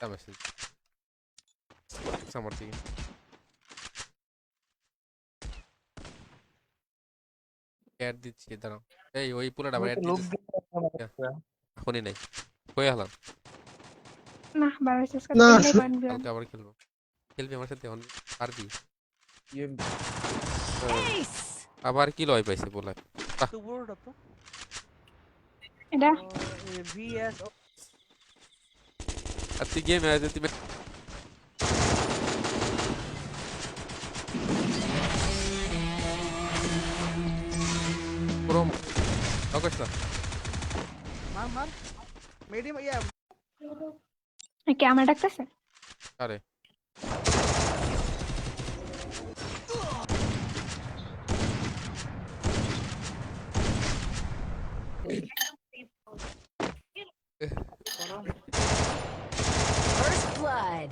Message আমার থেকে add দিচ্ছি দাঁড়াও। এই ওই পুরোটা আমার অ্যাড দিতেছে এখনই নাই কই হলাম না ভার্সেস না, খেললে পয়েন্ট বিয়ার কালকে আবার খেলবো খেলবি আমার সাথে এখন পারবি Ace! আবার কি লয় পাইছে বলা তো বড়টা তো এটা ভিএস আর তুই গেমে আছে তুই পুরো নকশ না মার মিডিয়াম ইয়া ক্যামেরা ডাকতেছে আরে First blood.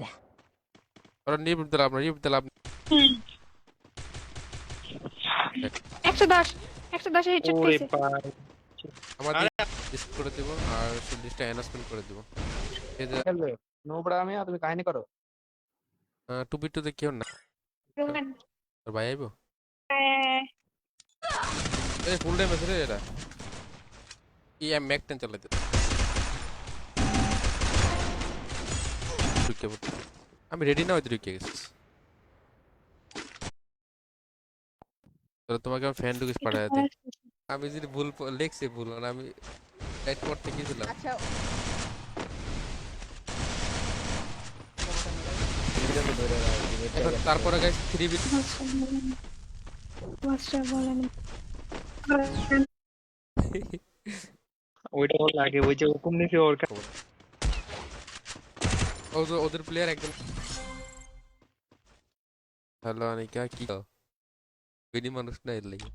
ওরা নিয়ে দিলাম না নিয়ে দিলাম 110 110 হেডশট ওরে খাইছে ভাই আমাদের ডিসপ্লে করে দেব আর লিস্টটা অ্যানাউন্সমেন্ট করে দেব এই যে খেলবে নোবড়া আমি তুমি কাহিনী করো 2v2 তে কেউ না রোমান তোর ভাই আইবো এই ফুল ড্যামেজ রে এটা কি এম ম্যাক 10 চালাতে ঢুকে পড়তে আমি রেডি না হইতে ঢুকে গেছি তো তোমাকে আমি ফ্যান ঢুকিস পাঠায় দিই আমি যদি ভুল লেখছি ভুল আর আমি রাইট করতে গিয়েছিলাম আচ্ছা এখন তারপরে গাইস 3v ওয়াস্টার বলেন ওইটা ওর লাগে ওই যে হুকুম নিছে ওর ওদের প্লেয়ার একদম হ্যালো অনিকা কি বিনি মানুষ না এর লাগি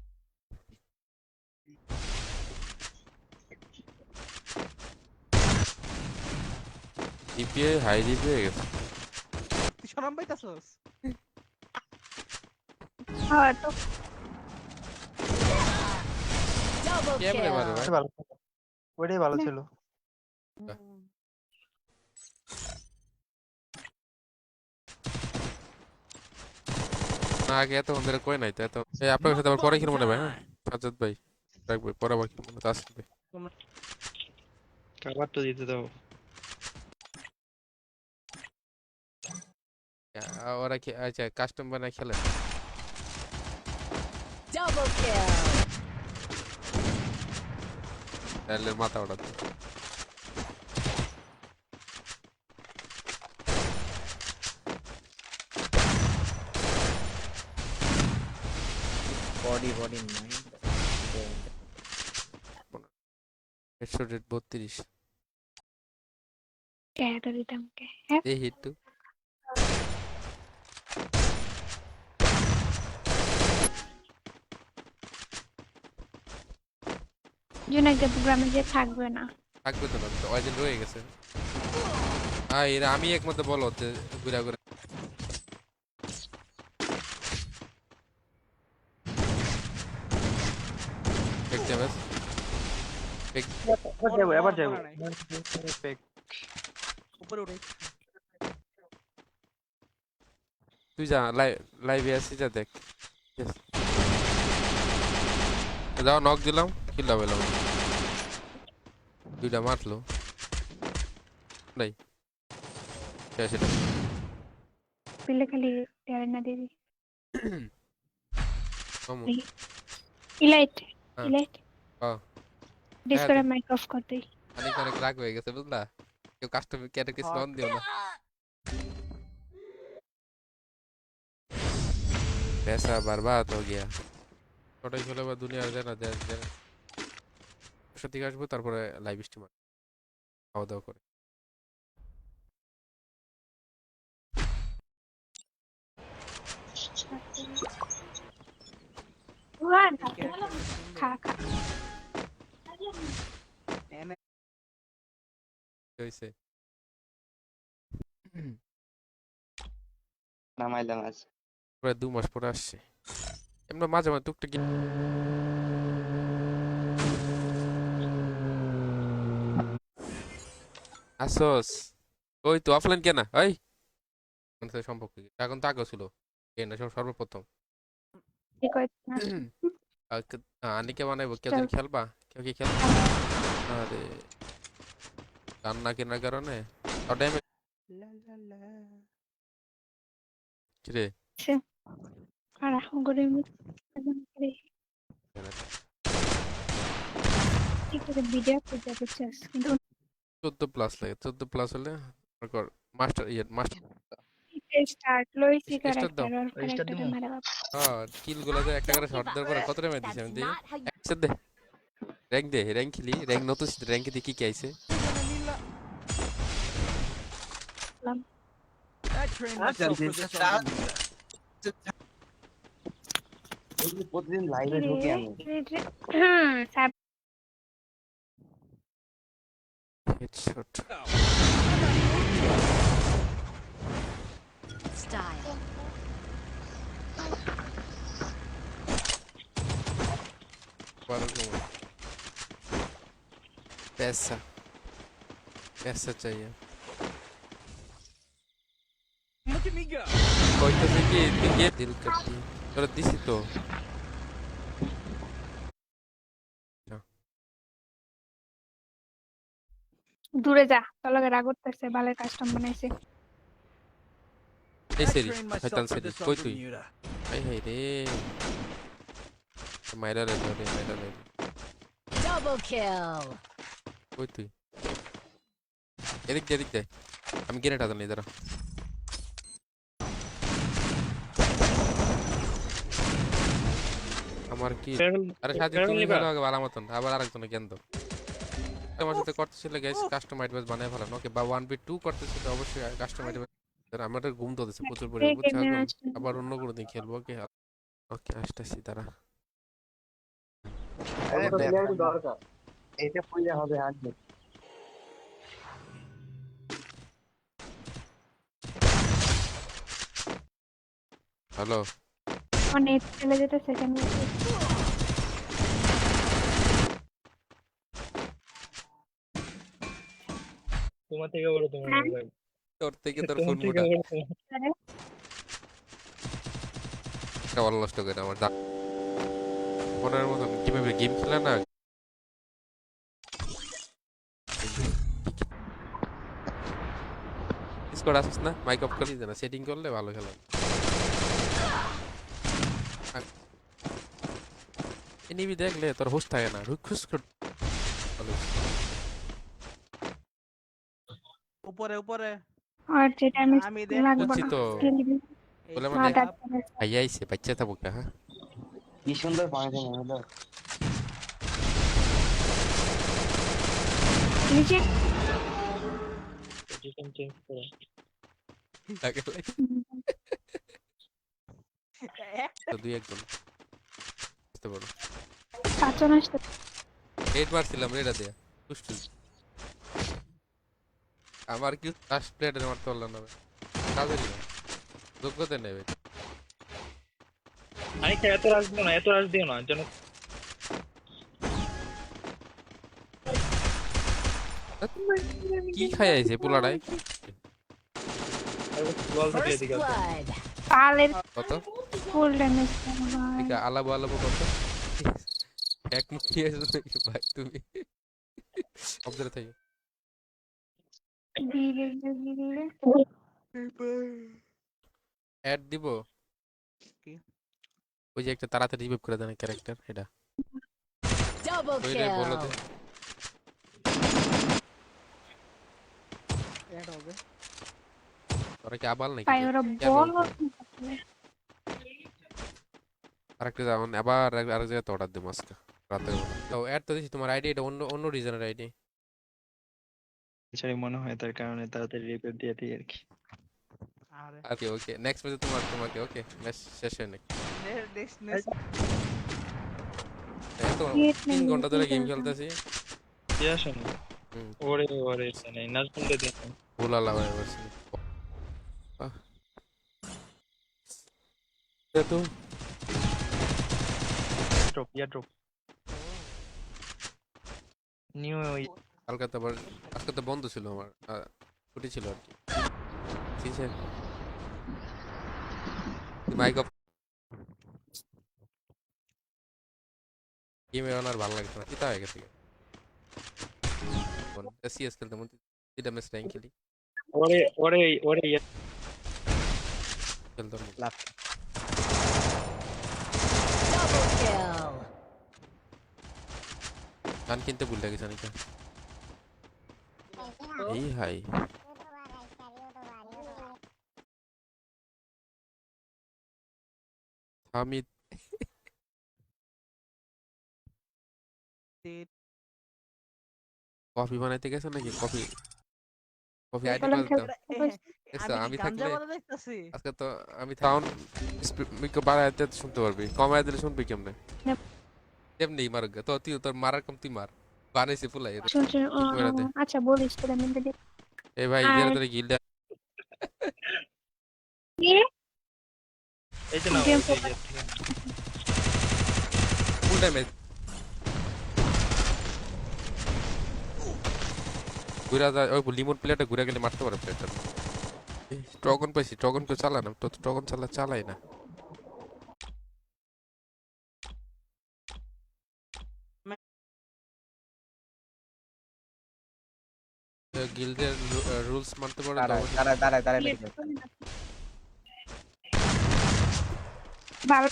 ডিপিএ হাই ডিপিএ গেছে তুই শরম পাইতাছস হ্যাঁ তো Double কেমনে kill. মারে ভাই ভালো ওইটাই ভালো ছিল না আগে এত ধরে কই নাই তো এত এই আপনার সাথে আবার পরে খেলবো না ভাই হ্যাঁ সাজ্জাদ ভাই রাখবে পরে আবার খেলবো না তাসিফ ভাই খাবার তো দিতে দাও ওরা কি আচ্ছা কাস্টম বানায় খেলে Double kill. তাহলে মাথা ওড়াতে body mind হেডশট রেট 32 ক্যাটা দিতাম কে এই হিট টু জুনাইদের প্রোগ্রামে যে থাকবে না থাকবে তো না ওয়াইজেন রয়ে গেছে এরা আমি একমতে বলো হচ্ছে ঘুরা ঘুরা এক ড্যামেজ এবার যাবো উপরে উঠে তুই যা লাইভে আসি যা দেখ যাও নক দিলাম কিল পেলাম দুইটা মারলো নাই সেটা পিলে খালি টেয়ার না দিবি কমো ইলাইট হ্যাঁ। ইলাইট হ্যাঁ। ডিসকর্ডে মাইক অফ কর দেই অনেক অনেক রাগ হয়ে গেছে বুঝলা কেউ কাস্টমার কেয়ারে কিছু নন দিও না पैसा बर्बाद हो गया ছোটই খেলে বা দুনিয়ার জানা দেন সাথে আসবো তারপরে লাইভ স্ট্রিম খাওয়া দাওয়া করে ওয়ান খা খা এনে হইছে নামাইলাম আজ প্রায় 2 মাস পরে আসছে এমন মাঝে মাঝে টুকটাকি আসোস ওই তো অফলাইন কেন ওই আমাদের সাথে সম্পর্ক কি এখন তো আগেও ছিল এই না সর্বপ্রথম কি কয় না আনিকে বানাইবো কেউ চল যদি খেলবা কেউ কি খেলবা আরে গান না কেনার কারণে টাইমে লা লা লা কিরে সে আর গরিব করে কি করে ভিডিও করতে চাস কিন্তু 14+ লাগে 14+ হলে তারপর মাস্টার মাস্টার স্টার্ট লইছি স্টার দাও ক্যারেক্টার আর রেজিস্টার ক্যারেক্টারে দিমু মারা বাপ কিল গুলো যে একটা করে শট দেওয়ার পরে কত টাইম দিছে That's আমি দিই not how you একসাথে দে র্যাঙ্ক খেলি র্যাঙ্ক নতুন র্যাঙ্কে দিয়ে কি কি আইছে I trained myself for this on প্রতিদিন লাইভে রে ঢুকি আমি sub headshot style. para como पैसा पैसा चाहिए Look at me go. कोई तो से कि ये दिल करती और दिसी तो দূরে যা তলগে রাগ করতেছে ভালো কাস্টম বানাইছে এই I সেরি trained শয়তান myself for সেরি this on কই তুই Bermuda. হাই হাই রে মাইরা রে Double kill. কই তুই এদিক দে আমি গেনেট আদান নাই দাঁড়া আমার কি আরে সাথে তুমি ভালো আগে ভালো মতন আবার আরেকজন কেন দাও আমার সাথে করতেছিল গাইস কাস্টমাইজ বাস বানায় ফেলাম ওকে বা 1v2 করতেছিল অবশ্যই কাস্টমাইজ আমার ঘুম তো দিচ্ছে প্রচুর পরিমাণে বুঝছো এখন আবার অন্য কোনো দিন খেলবো ওকে ওকে আসতেছি তারা দরকার এটা পড়লে হবে হাত হ্যালো অনেক চলে যেতে সেকেন্ড তোমার থেকে বড় তোমার মোবাইল তোর থেকে তোর ফোন মোটা কেমন নষ্ট করে আমার ফোনের মতন কিভাবে গেম খেলে না স্কোর আসিস না মাইক অফ করে দিতে না সেটিং করলে ভালো খেলা এনিমি দেখলে তোর হোস্ট থাকে না রুখুস উপরে উপরে আর যেটা আমি আমি লাগবো বুঝছি না তো খেলবি বলে না মানে ডাক্তার ভাইয়া আইছে বাচ্চা থাকুক হ্যাঁ কি সুন্দর পানি হলো নিচে তো দুই একজন বুঝতে পারো পাঁচজন আসতে রেড মারছিলাম রেডা দেয়া দুষ্টু আমার কি ফার্স্ট প্লেয়ারের মারতে পারলাম না কাজেরই না যোগ্যতা নেবে আমি এত রাশ দিও না যেন কি খাই আইছে পোলাডাই First blood. পালের কত ফুল ড্যামেজ ঠিক আছে আলাবো কত এক মুঠি আছে ভাই তুমি অবজারে থাকি দিলে অ্যাড দিব কি? ওই যে একটা তাড়াতাড়ি রিভাইভ করে দেন ক্যারেক্টার এটা Double ওই রে বলো kill. দে Add হবে তোরা কি আবাল নাকি পাই ওরা বল আরেকটা যাও আবার আরেক জায়গায় অর্ডার দিই আজকে রাতে তো অ্যাড তো দিছি তোমার আইডি এটা অন্য রিজনের আইডি এছাড়াই মনে হয় তার কারণে তাড়াতাড়ি রিপেয়ার দিয়ে দিই আর কি আরে ওকে ওকে নেক্সট ম্যাচে তোমাকে ওকে ম্যাচ শেষ হয় নাকি নেক্সট এই তো 3 ঘন্টা ধরে গেম খেলতেছি কি আসে না ওরে নাই নাচ বলতে দেখো ভুল আলা হয়ে গেছে তো ড্রপ নিউ কালকে তো আবার আজকে তো বন্ধ ছিল আমার ছুটি ছিল আর কি কিসের মাইক অফ গেমে আর ভালো লাগছে না কিতা হয়ে গেছে সিএস খেলতে মন তিনটা ম্যাচ র্যাঙ্ক খেলি ওরে ওরে ওরে খেলতে মন Double kill. গান কিনতে ভুলে গেছি নাকি এই হাই আমি কফি বানাইতে গেছে নাকি কফি কফি আইডি কলম পাস দাও দেখছো আমি থাকলে আজকে তো আমি সাউন্ড মিক বাড়াইতে শুনতে পারবি কমায় দিলে শুনবি কেমনে কেমনি মার তো তুই তোর মারার কম তুই মার বানাইছি ফুলাই শুন শুন মেরা দে আচ্ছা বলিস তোরা মিলতে দে এই ভাই আর যেটা তোর গিল্ডে কি এই যে না গেম ওই যে ফুল ড্যামেজ ঘুরা যায় ওই লিমন প্লেটে ঘুরে গেলে মারতে পারে প্লেটটা ট্রগন পাইছি ট্রগন কেউ চালা না তো ট্রগন চালাই না গিল্ডের রুলস মানতে পারে দাঁড়ায় ভালো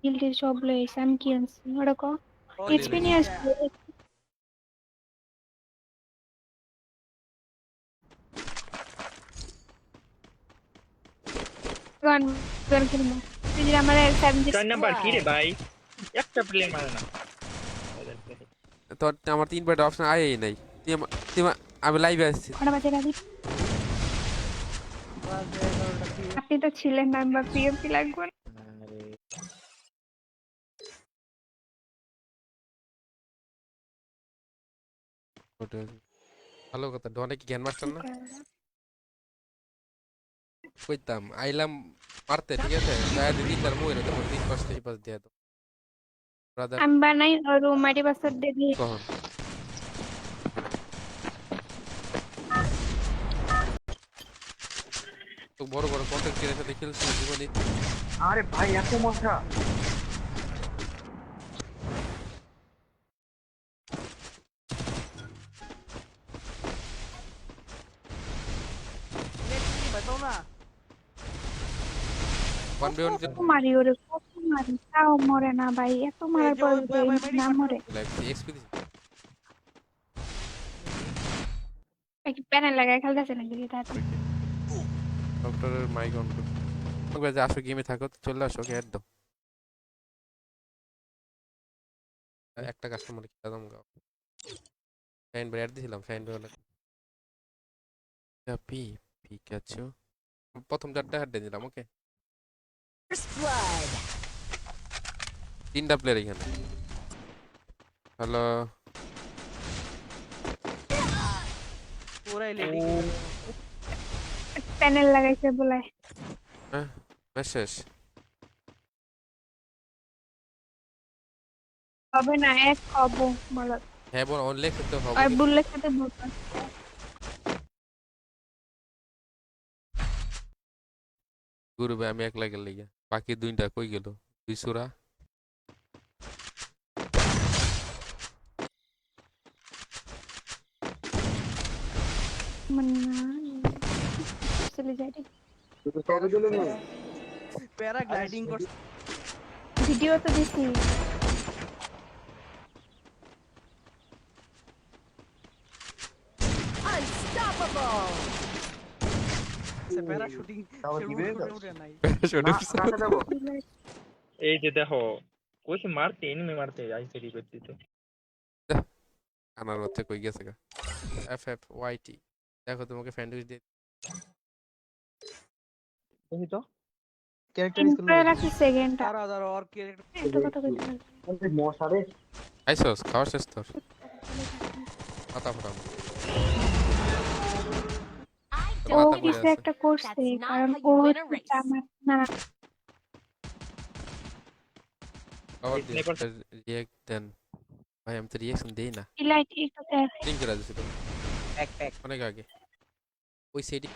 গিল্ডের সব লইছে আমি কি আনছি ওটা কো এইচপি নিয়ে আসবে গান গান খেলবো তুই যদি আমার 70 চার নাম্বার কি রে ভাই একটা প্লে মারে না তোর আমার 3 ব্যাট অপশন আয়েই নাই আমি লাইভে আসছি কটা বাজে রাখি আপনি তো ছিলেন না বা পিএমপি লাগবে না। ভালো কথা ডনে কি জ্ঞান মাস্টার না কইতাম আইলাম মারতে ঠিক আছে যায় দিদি তার মুই রে তখন 3 পাঁচ থেকে পাস দিয়ে দাও ব্রাদার আমি বানাই রুম আইডি পাসওয়ার্ড দিয়ে দিই কখন তো বড় বড় কন্টেন্ট ক্রিয়েটর সাথে খেলছি জীবনে আরে ভাই এত মশা ওয়ান বি ওয়ান কত মারি ওরে কত মারি তাও মরে না ভাই এত মারার পর না মরে লাইভ এক্সপি দিছি এক প্যানেল লাগায় খেলতেছে নাকি এটা ডক্টরের মাইক অন করো তোমরা যে আসো গেমে থাকো তো চলে আসো অ্যাড দাও একটা কাস্টমার কি দাম গাও শাইন ভাই অ্যাড দিছিলাম শাইন ভাই অনেক পি পিকাচু প্রথম 4টা অ্যাড দিলাম ওকে First blood. 3টা প্লেয়ার এখানে হ্যালো পুরাই লেডি প্যানেল লাগাইছে বলে মেসেজ হবে না এক হবো বলো হ্যাঁ বোন অনলাইন করতে হবে আর বুলের সাথে বলতো গুরু ভাই আমি একলা গেল লাগিয়া বাকি 2টা কই গেল 200রা মানে চলে যাই প্যারাগ্লাইডিং করছে ভিডিও তো দিছি Unstoppable. প্যারাশুটিং তাও দিবে উঠে নাই কাছে দেবো এই যে দেখো কইছে মারতে এনিমি মারতে আইসে রিপেট দিতে আনার হচ্ছে কই গেছে গা এফএফ ওয়াইটি দেখো তোমাকে স্যান্ডউইচ দিয়ে দেখি তো ক্যারেক্টার ইনপ্রে রাখি সেকেন্ডটা দাঁড়া আর কি একটা কথা কইতে পারি মশা রে আইসোস খাওয়ার শেষ তোর পাতা ফোটাম I ও মাথা don't ঘুরে কিছু আছে। একটা করছে That's not কারণ how O you win a হচ্ছে race. আমার না খাওয়ার দিয়ে Sniper- রিয়েক্ট দেন ভাই আমি তো রিয়েকশন দেই না ইলাইট একটু দেখ লিংক করে দিছি তো প্যাক অনেক আগে ওই সেটি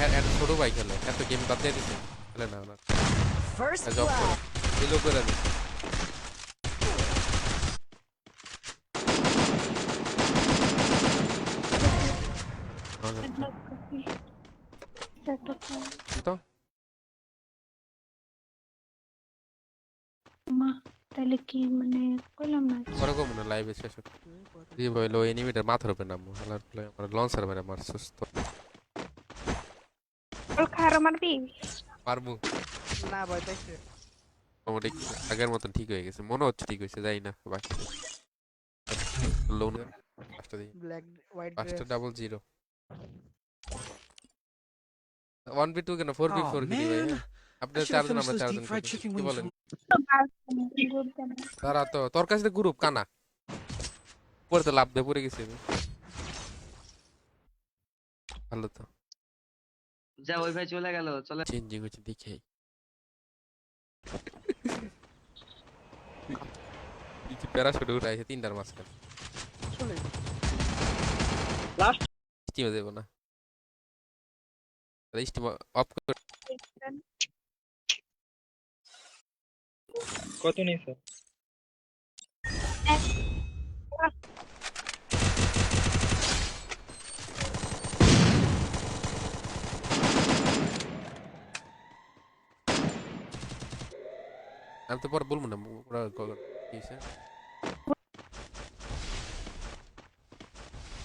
এত ছোট ভাই খেলে এত গেম বাদ দিয়ে দিছে খেলে না না First জব করে blood. এলো করে দিছে তো মা তাহলে কি মানে কইলাম না ওরকম না লাইভে শেষ দিয়ে বললো এনিমিটার মাথার উপরে নামবো হালার ফলে আমার লঞ্চার মেরে আমার সুস্থ ওর খার মারবি পারবো না ভয় পাইছে মোটামুটি আগের মতন ঠিক হয়ে গেছে মনে হচ্ছে ঠিক হয়েছে যাই না বাকি লোন পাঁচটা দিই ব্ল্যাক হোয়াইট পাঁচটা 00 1v2 কেন 4v4 খেলি ভাই হ্যাঁ আপনারা চারজন আমরা চারজন খেলি কি বলেন তারা তো তোর কাছে গ্রুপ কানা পরে তো লাভ দিয়ে পড়ে গেছি আমি ভালো তো যা ওই ভাই চলে গেল চলে চেঞ্জিং হচ্ছে দেখে কি প্যারাশুট উঠাইছে তিনটার মাঝখানে চলে লাস্ট স্টিমে দেবো না স্টিম অফ করে কত নিছে আমি তো পরে বলবো না ওরা কি হয়েছে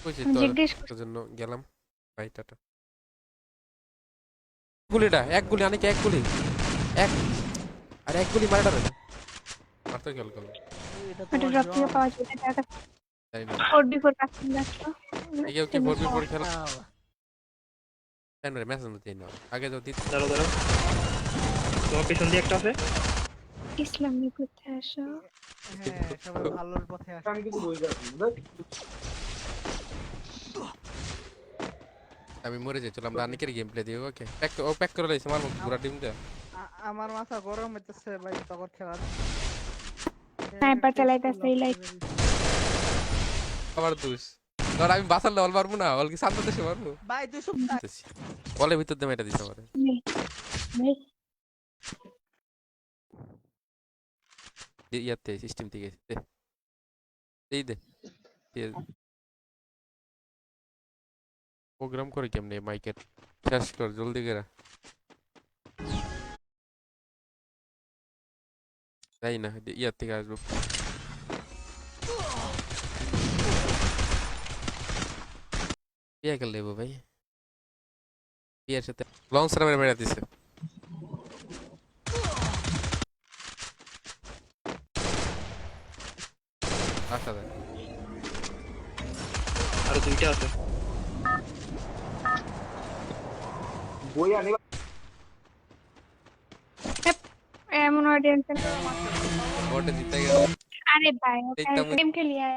কইছি জিজ্ঞেস তোর জন্য গেলাম বাইটাটা গুলিটা এক গুলি অনেক এক গুলি এক আর এক গুলি মারটা রে মারতে গেল গেল এটা এটা তো ড্রপ থেকে পাওয়া যায় এটা জানি না 4d4 পাচ্ছেন দেখো এই কেউ কি ভরবি পরে খেলা Kill. কেন রে মেসেজ দিতে না আগে যদি দিত দাঁড়াও দাঁড়াও তোমার পিছন দিয়ে একটা আছে ইসলামী করতে আসো হ্যাঁ সবাই ভালোর পথে আসে আমি কিছু বুঝতে পারছি না আমি মরে যাই চলাম রানিকের গেম প্লে দিও ওকে প্যাক ও প্যাক করে লাইছে মারবো পুরো টিম দে আমার মাথা গরম হইতেছে ভাই তখন খেলা স্নাইপার চালাইতেছে এই লাইট আবার দুস ধর আমি বাসালে অল মারবো না অল কি শান্ত দেশে মারবো ভাই তুই সব বলে ভিতর দে মেটা দিছ আমারে নেই ইয়াতে সিস্টেম থেকে দে এই দে প্রোগ্রাম করে কেমনে মাইকের শেষ কর জলদি করে তাই না ইয়ার থেকে আসবো পিয়া খেল দেবো ভাই পিয়ার সাথে লঞ্চার মেরে মেরে দিছে আচ্ছা দেখ আর দুইটা আছে বই আনি এমন অডিয়েন্স ওটা জিতে গেল আরে ভাই দেখতাম ওই- গেম খেলি আর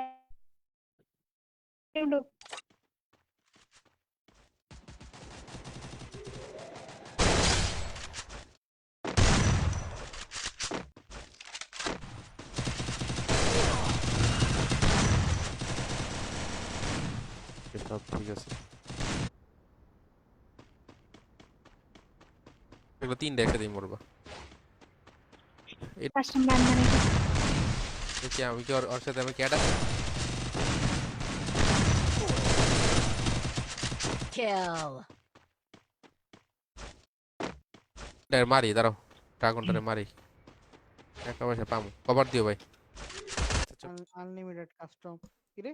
সব ঠিক আছে এগুলো তিনটা একসাথে মরবা কাস্টম রান মানে দেখি আমি কি ওর সাথে আমি ক্যাট আছে Kill. মারি দাঁড়াও ড্রাগনটারে মারি টাকা পয়সা পামু কভার দিও ভাই আনলিমিটেড কাস্টম কি রে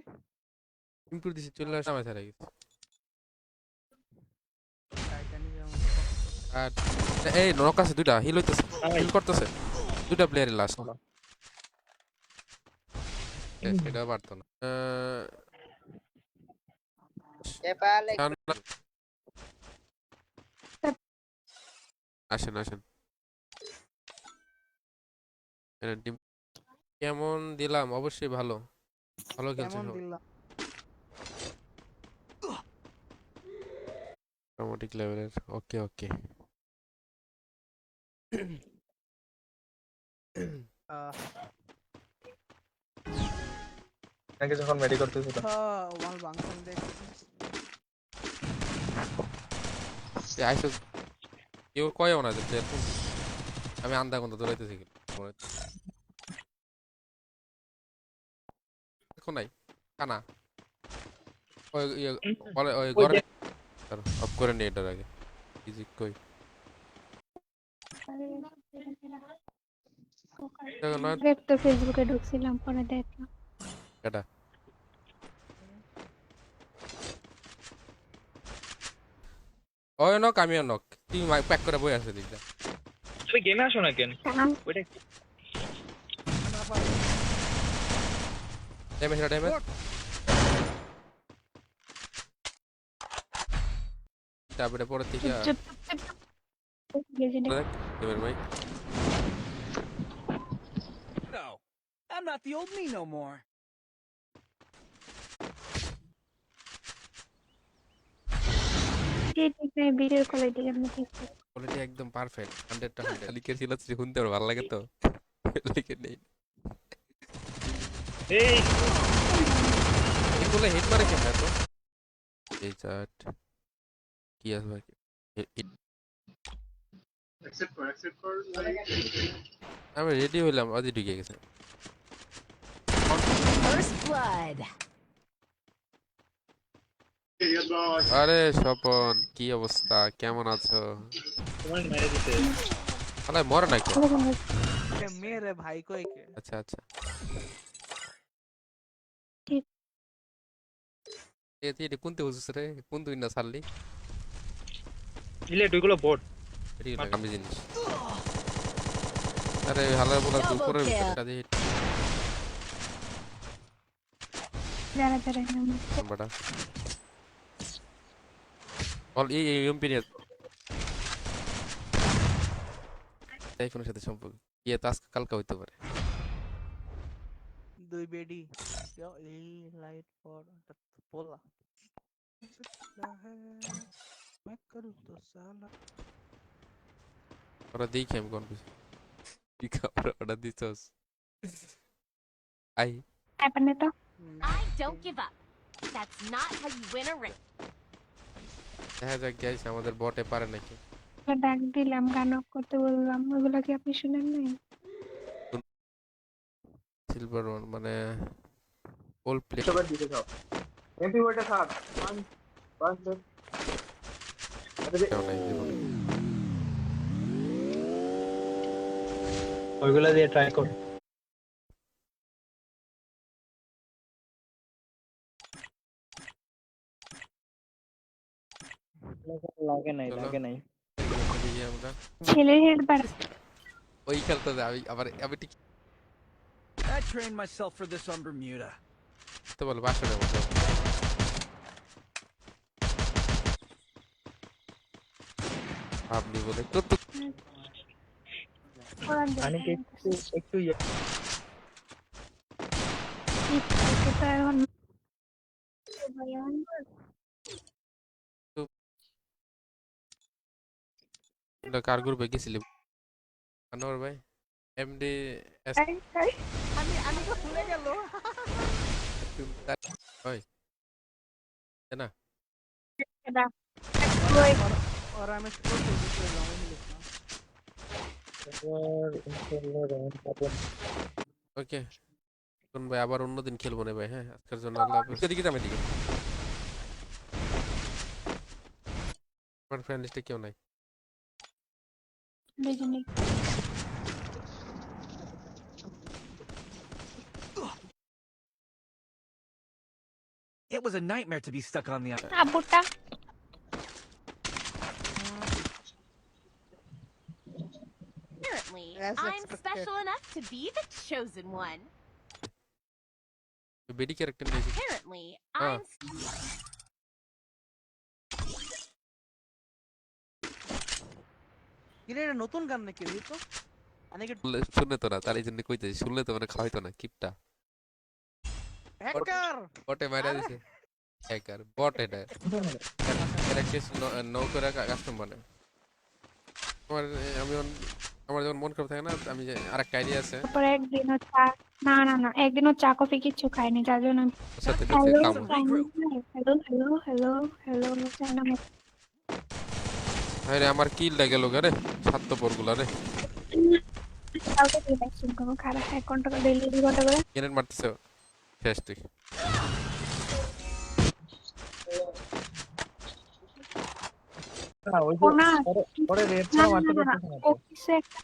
ইমপ্রুভ দিছি চলে আসা আমার ছাড়া গেছে টাইটানিকের আর এই নক আছে দুইটা হিল হইতেছে হিল করতেছে দুইটা প্লেয়ারের লাস্ট এটা পারতো না আসেন আসেন টিম কেমন দিলাম অবশ্যই ভালো ভালো খেলছে কেমন সবাই দিলাম মোটামুটি লেভেলের ওকে ওকে আহ, নাকি যখন মেডি করতেছিল ওয়াল বাংশন দেখছি আইসো কেউ কয়ও না যে প্লেয়ার আমি আন্দা কোন দৌড়াইতেছি দেখো নাই কানা ওই ওই ঘরে অফ করে নি এটার আগে ইজি কই তো ফেসবুকে ঢুকছিলাম পরে দেখলাম এটা ওই নক আমিও নক তুই প্যাক করে বই আছে দিকটা তুমি গেমে আসো না কেন ওইটা ড্যামেজ ড্যামেজ তারপরে পরে থেকে এবার ভাই No, I'm not the old me no more. Video quality quality একদম পারফেক্ট 100টা 100 লিখে ছিল শুনতে ভালো লাগে তো লিখে নেই এই এগুলো হিট মারে কেমন তো এই চাট কি আছে ভাই আমি রেডি হইলাম আজই ঢুকে গেছে First blood. আরে স্বপন কি অবস্থা কেমন আছো তোমার মেরে দিতে আরে মরে নাকি মেরে ভাই কই কে আচ্ছা আচ্ছা এটি কোনতে বুঝছ রে কোন তুই না সারলি ইলে দুইগুলো বোট এটি আমি জিনিস আরে হালা বলা তুই করে কাজে হিট যারা যারা বড়া অল এই এমপি নিয়ে আইফোনের সাথে সম্পর্ক কি এত আজকে কালকে হইতে পারে দুই বেডি এই লাইট পর পোলা मैं करूँ तो साला ওরা দেখি আমি কোন কিছু কি খাবার অর্ডার দিছস আই আপনি তো I don't give up. That's not how you win a race. দেখা যাক গাইস আমাদের বটে পারে নাকি ডাক দিলাম গান অফ করতে বললাম ওগুলো কি আপনি শুনেন নাই সিলভার ওয়ান মানে ওল্ড প্লে সবার দিকে যাও এমপি ওটা থাক বাস ওইগুলা দিয়ে ট্রাই কর লাগে নাই লাগে নাই আমরা ছেলের হেড বার ওই খেলতে আমি আবার আমি ঠিক I trained myself for this on Bermuda. তো বল বাসনের মধ্যে আপনি বলে তো কোরআন আমি একটু এখন কার গ্রুপে গেছিলি আনোয়ার ভাই এমডি এস আমি তো ভুলে গেল ওই না और আমি স্কুল থেকে চলে যাবো ওকে কোন ভাই আবার অন্যদিন খেলবো না ভাই হ্যাঁ আজকের জন্য আল্লাহ হাফেজ এদিকে যাবে দিকে আমার ফ্রেন্ড লিস্টে কেউ নাই দুজনে It was a nightmare to be stuck on the island. আবুটা Apparently, As I'm expected. special enough to be the chosen one. বেডি ক্যারেক্টার নিয়েছি Apparently, Ah. I'm কিরে এটা নতুন গান নাকি রে তো অনেকে শুনে তো না তার এই জন্য কইতেছি শুনলে তো মানে খাওয়াইতো না কিপটা হ্যাকার বটে মারা দিছে হ্যাকার বট এটা ক্যারেক্টার নো করে কাস্টম বানায় আমার আমি আমার যখন মন খারাপ থাকে না, আমি যে আরেকটা আইডিয়া আছে, তারপরে একদিনও চা, না না না, একদিনও চা কফি কিচ্ছু খাইনি, যার জন্য ওর সাথে ঢুকে হ্যালো খাবো। হ্যালো হ্যালো হ্যালো হ্যালো চাইনা আরে আমার কিলটা গেল রে, স্বার্থপর গুলা রে। কাউকে রিলেকশন করবো, খারাপ 1 ঘন্টা করে ডেইলি 2 ঘন্টা করে। গ্রেনেড মারতেছে, শেষ তুই। না ওই ও যে না ওরে রেড না ছাড়া মারতে না না, পারতেছ না ও তো। কিছু একটা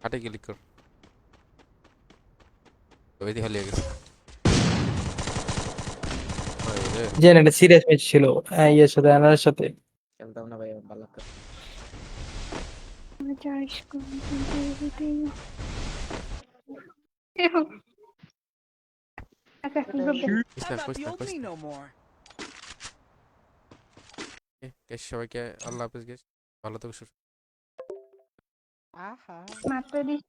হাটে ক্লিক কর, ওই দিয়ে হালিয়ে গেছে। আরে যে একটা সিরিয়াস ম্যাচ ছিল ইয়ের সাথে আনারের সাথে। খেলতাম না ভাই ভালো লাগতো। চাইস করতে আচ্ছা গ্রুপে Krishna I'm not Krishna the old me Krishna. no more. Guess সবাইকে আল্লাহ হাফেজ গেস, ভালো থাকো সুস্থ। আহা মাত্র দিস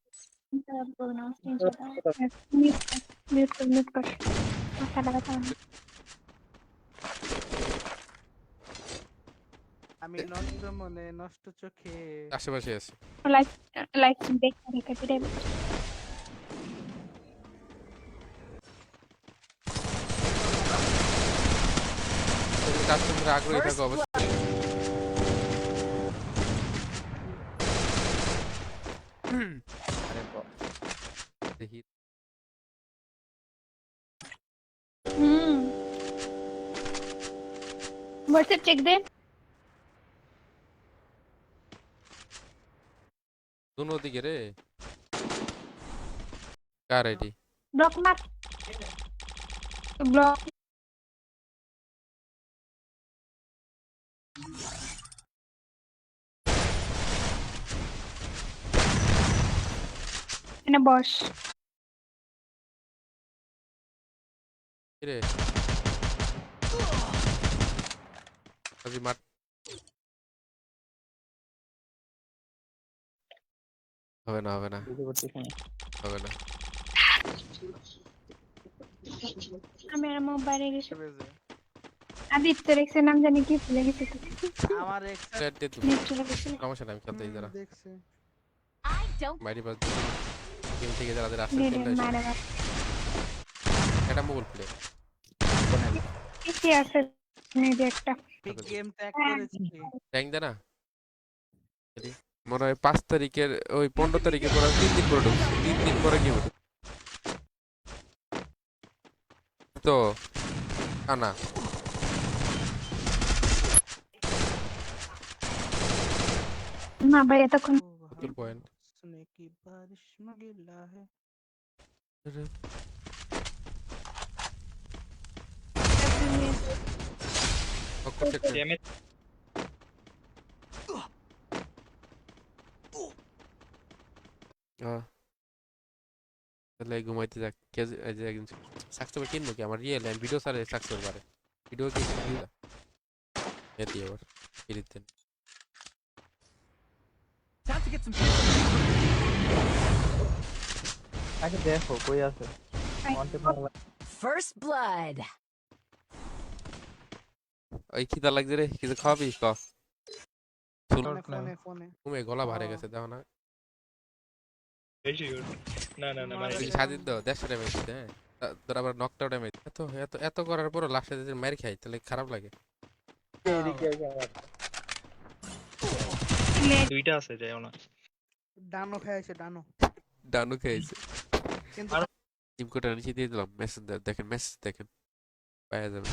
মিউট কর মাথা লাগাতে হবে না। আমি নষ্ট মনে নষ্ট চোখে আশেপাশে আছে। লাইক লাইক দেখতে দেখতে বিদায় যদি কাস্টমার আগ্রহী থাকো First অবশ্যই। আরে দেখি হোয়াটসঅ্যাপ চেক দে দুনো দিকে রে। কার আইডি? ব্লক মার ব্লক এনে বস কি রে আজি মার। হবে না হবে না বুঝতে পারতেছ না। হবে না। আমি আর মোবাইলে গেছি বেজে আদিত্য রেক্সের নাম জানি কি ভুলে গেছি তো আমার এক্স প্লেয়ার দিয়ে তুমি নেট চলে গেছিল সমস্যা নাই, আমি খেলতে এই যারা দেখছে I don't বাইরে পাস গেম থেকে যারা আসছে নেট চলে আসে। মারা গেল এটা মোবাইল প্লেয়ার। কি আছে নেট একটা বিগ গেম ট্যাগ করেছি ট্যাঙ্ক দে না। মনে হয় 5 তারিখের ওই 15 তারিখে পরে 3 দিন পরে ঢুকছে, 3 দিন পরে কি হতো তো আনা না ভাই এতক্ষণ তোর পয়েন্ট। सुने की बारिश में गिला है ড্যামেজ তাহলে ঘুমাইতে যাক। কে এই যে একজন সাকসেসফুল কিনবো কি আমার রিয়েল আমি ভিডিও সারে সাকসেসফুল পারে ভিডিও কি এটি আবার ফিরিতেন। Time to get some. আগে দেখো কই আছে কন্টেন্ট মারা First blood. ওই খিদা লাগছে রে, কিছু খাওয়াবি ক ফোনে ফোনে ফোনে ঘুমে গলা ভারে গেছে দেখো না। বেশি গুড। না না না মানে তুই সাজিদ দাও 150 ড্যামেজ দিতে, হ্যাঁ তোর আবার নকটাও ড্যামেজ এত এত এত করার পর লাস্টে যদি মার খাই তাহলে খারাপ লাগে। এদিকে আবার দুইটা আছে যাও না। ডানো খাইছে ডানো ডানু খেয়েছে। কিন্তু টিম কোটা নিচে দিয়ে দিলাম, মেসেজ দেখেন মেসেজ দেখেন পাওয়া যাবে।